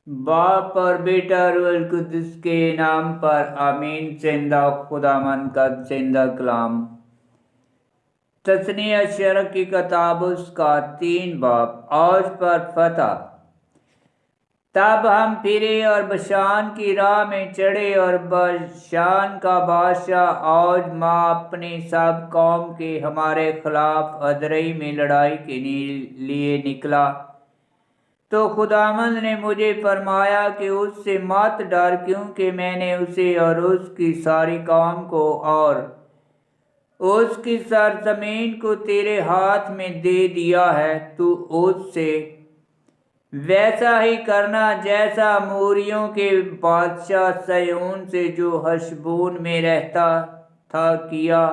باپ اور بیٹا روح القدس کے نام پر آمین۔ زندہ خداوند کا زندہ کلام۔ تثنیہ شرع کی کتاب اس کا 3 باب۔ اوج پر فتح۔ تب ہم پھرے اور بشان کی راہ میں چڑھے، اور بشان کا بادشاہ اوج ماں اپنی سب قوم کے ہمارے خلاف ادرئی میں لڑائی کے لیے نکلا۔ تو خداوند نے مجھے فرمایا کہ اس سے مت ڈر، کیونکہ میں نے اسے اور اس کی ساری قوم کو اور اس کی سرزمین کو تیرے ہاتھ میں دے دیا ہے۔ تو اس سے ویسا ہی کرنا جیسا اموریوں کے بادشاہ سیون سے جو حشبون میں رہتا تھا کیا۔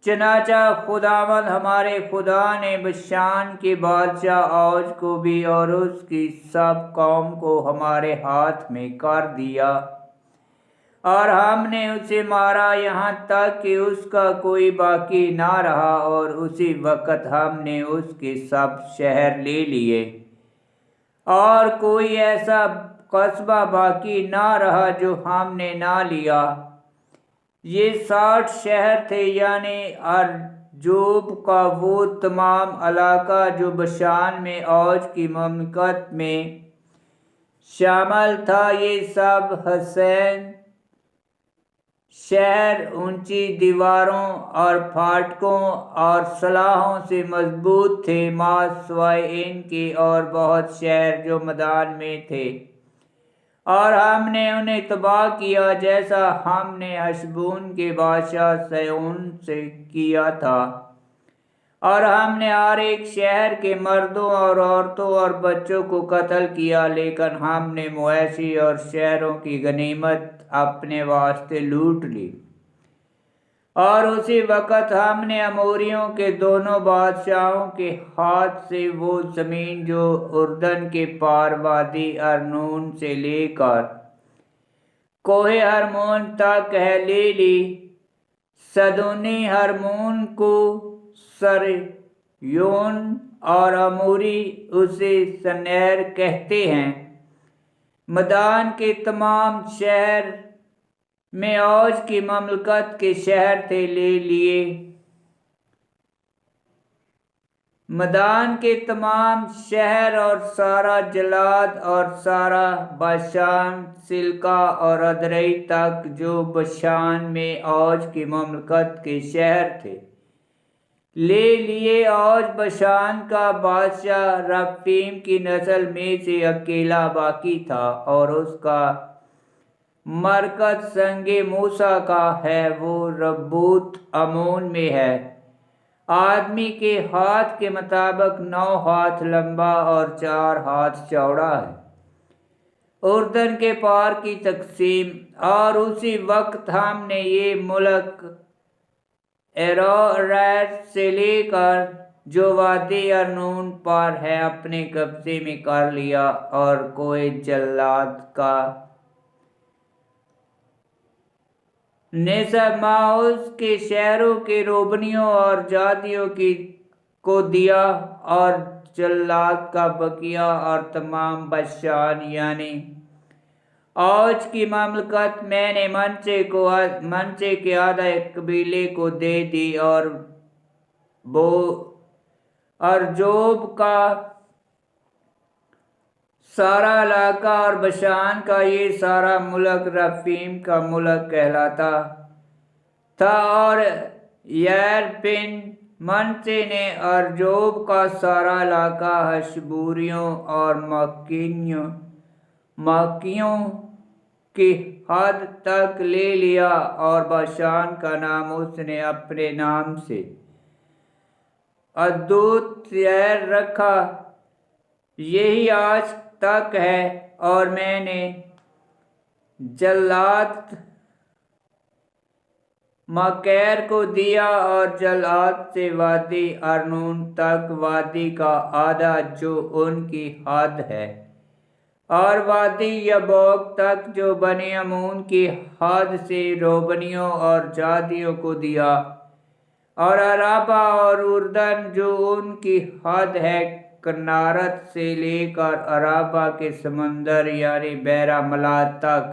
چنانچہ خداوند ہمارے خدا نے بشان کے بادشاہ اوج کو بھی اور اس کی سب قوم کو ہمارے ہاتھ میں کر دیا، اور ہم نے اسے مارا یہاں تک کہ اس کا کوئی باقی نہ رہا، اور اسی وقت ہم نے اس کے سب شہر لے لیے، اور کوئی ایسا قصبہ باقی نہ رہا جو ہم نے نہ لیا۔ یہ 60 شہر تھے، یعنی ارجوب کا وہ تمام علاقہ جو بشان میں اوج کی مملکت میں شامل تھا۔ یہ سب حصین شہر اونچی دیواروں اور پھاٹکوں اور صلاحوں سے مضبوط تھے، ماں سوائے ان کے اور بہت شہر جو میدان میں تھے، اور ہم نے انہیں تباہ کیا جیسا ہم نے حشبون کے بادشاہ سیون سے کیا تھا، اور ہم نے ہر ایک شہر کے مردوں اور عورتوں اور بچوں کو قتل کیا، لیکن ہم نے مویشی اور شہروں کی غنیمت اپنے واسطے لوٹ لی۔ اور اسی وقت ہم نے اموریوں کے دونوں بادشاہوں کے ہاتھ سے وہ زمین جو اردن کے پار وادی ارنون سے لے کر کوہ ہرمون تک ہے لے لی۔ سدونی ہرمون کو سریون اور اموری اسے سنیر کہتے ہیں۔ میدان کے تمام شہر میں اوج کی مملکت کے شہر تھے لے لیے۔ میدان کے تمام شہر اور سارا جلاد اور سارا باشان سلکا اور ادرئی تک جو بشان میں اوج کی مملکت کے شہر تھے لے لیے۔ اوج بشان کا بادشاہ رفیم کی نسل میں سے اکیلا باقی تھا، اور اس کا مرکز سنگ موسیٰ کا ہے، وہ ربوت امون میں ہے۔ آدمی کے ہاتھ کے مطابق 9 ہاتھ لمبا اور 4 ہاتھ چوڑا ہے۔ اردن کے پار کی تقسیم۔ اور اسی وقت ہم نے یہ ملک ایروریٹ سے لے کر جو وادی ارنون پر ہے اپنے قبضے میں کر لیا، اور کوہ جلاد کا نصف ماں اس کے شہروں کے روبنیوں اور جادیوں کو دیا، اور جلاد کا بقیہ اور تمام بشان یعنی اوج کی مملکت میں نے منچے کے آدھے قبیلے کو دے دی، اور ارجوب کا سارا علاقہ اور بشان کا یہ سارا ملک رفیم کا ملک کہلاتا تھا۔ اور یرپن منچے نے ارجوب کا سارا علاقہ حشبوریوں اور ماکیوں کی حد تک لے لیا، اور باشان کا نام اس نے اپنے نام سے عدوت سیر رکھا، یہی آج تک ہے۔ اور میں نے جلاد مکیر کو دیا، اور جلاد سے وادی ارنون تک وادی کا آدھا جو ان کی حد ہے، اور وادی یبوک تک جو بنی امون کی حد سے روبنیوں اور جادیوں کو دیا، اور عربہ اور اردن جو ان کی حد ہے کنارت سے لے کر عرابہ کے سمندر یعنی بحر ملات تک،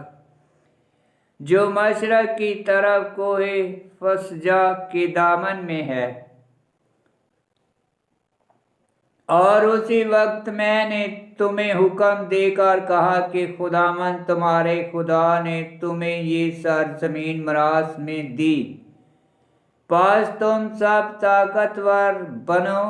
جو مشرق کی طرف کوہ فسجا کے دامن میں ہے۔ اور اسی وقت میں نے تمہیں حکم دے کر کہا کہ خداوند تمہارے خدا نے تمہیں یہ سرزمین میراث میں دی، پس تم سب طاقتور بنو،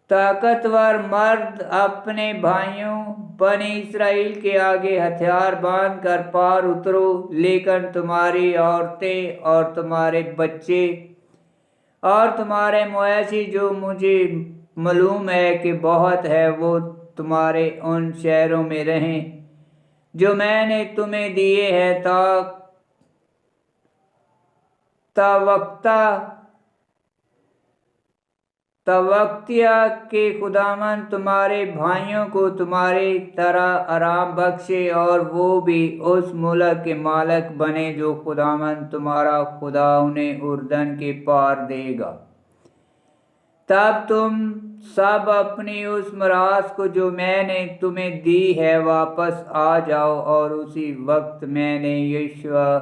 طاقتور مرد اپنے بھائیوں بنی اسرائیل کے آگے ہتھیار باندھ کر پار اترو، لیکن تمہاری عورتیں اور تمہارے بچے اور تمہارے مویشی جو مجھے معلوم ہے کہ بہت ہے، وہ تمہارے ان شہروں میں رہیں جو میں نے تمہیں دیے ہیں، توقتیا کہ خداوند تمہارے بھائیوں کو تمہاری طرح آرام بخشے، اور وہ بھی اس ملک کے مالک بنے جو خداوند تمہارا خدا انہیں اردن کے پار دے گا۔ تب تم سب اپنی اس میراث کو جو میں نے تمہیں دی ہے واپس آ جاؤ۔ اور اسی وقت میں نے یشوع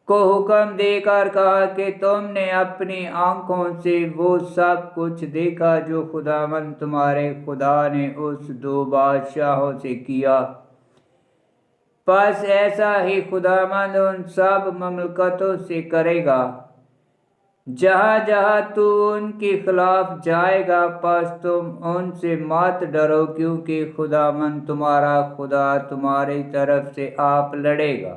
کو حکم دے کر کہا کہ تم نے اپنی آنکھوں سے وہ سب کچھ دیکھا جو خداوند تمہارے خدا نے اس دو بادشاہوں سے کیا، پس ایسا ہی خداوند ان سب مملکتوں سے کرے گا جہاں جہاں تو ان کے خلاف جائے گا، پس تم ان سے مت ڈرو، کیونکہ خداوند تمہارا خدا تمہاری طرف سے آپ لڑے گا۔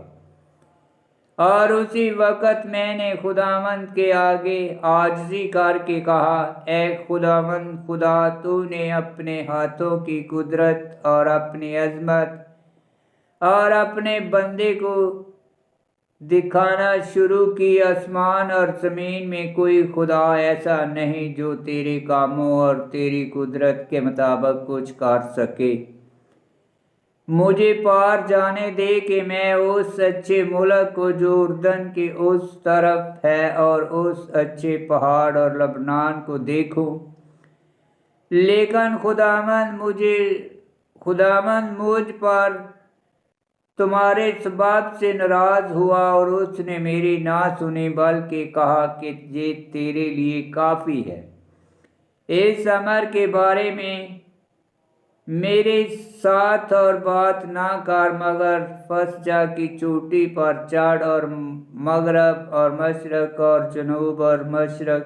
اور اسی وقت میں نے خداوند کے آگے عاجزی کر کے کہا، اے خداوند خدا، تو نے اپنے ہاتھوں کی قدرت اور اپنی عظمت اور اپنے بندے کو دکھانا شروع کی۔ آسمان اور زمین میں کوئی خدا ایسا نہیں جو تیرے کاموں اور تیری قدرت کے مطابق کچھ کر سکے۔ مجھے پار جانے دے کہ میں اس اچھے ملک کو جو اردن کے اس طرف ہے اور اس اچھے پہاڑ اور لبنان کو دیکھوں۔ لیکن خداوند مجھ پر تمہارے سبب سے ناراض ہوا، اور اس نے میری نہ سنی، بلکہ کہا کہ یہ تیرے لیے کافی ہے۔ اس امر کے بارے میں میرے ساتھ اور بات نہ کر، مگر فسجا کی چوٹی پر چڑھ اور مغرب اور مشرق اور جنوب اور مشرق،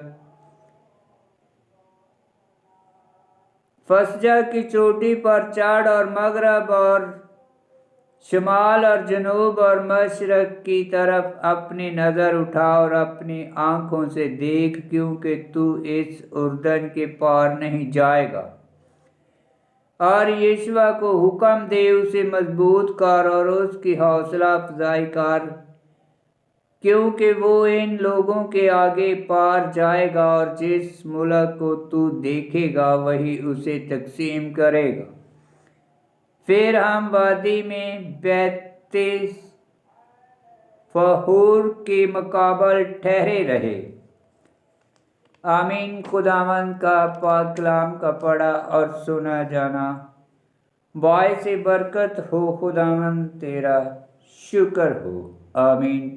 فسجا کی چوٹی پر چڑھ اور مغرب اور شمال اور جنوب اور مشرق کی طرف اپنی نظر اٹھا اور اپنی آنکھوں سے دیکھ، کیونکہ تو اس اردن کے پار نہیں جائے گا۔ اور یشوع کو حکم دے اسے مضبوط کر اور اس کی حوصلہ افزائی کر، کیونکہ وہ ان لوگوں کے آگے پار جائے گا، اور جس ملک کو تو دیکھے گا وہی اسے تقسیم کرے گا۔ پھر ہم وادی میں بیت فہور کے مقابل ٹھہرے رہے۔ آمین۔ خداوند کا پاک کلام کا پڑھا اور سنا جانا باعث برکت ہو۔ خداوند تیرا شکر ہو۔ آمین۔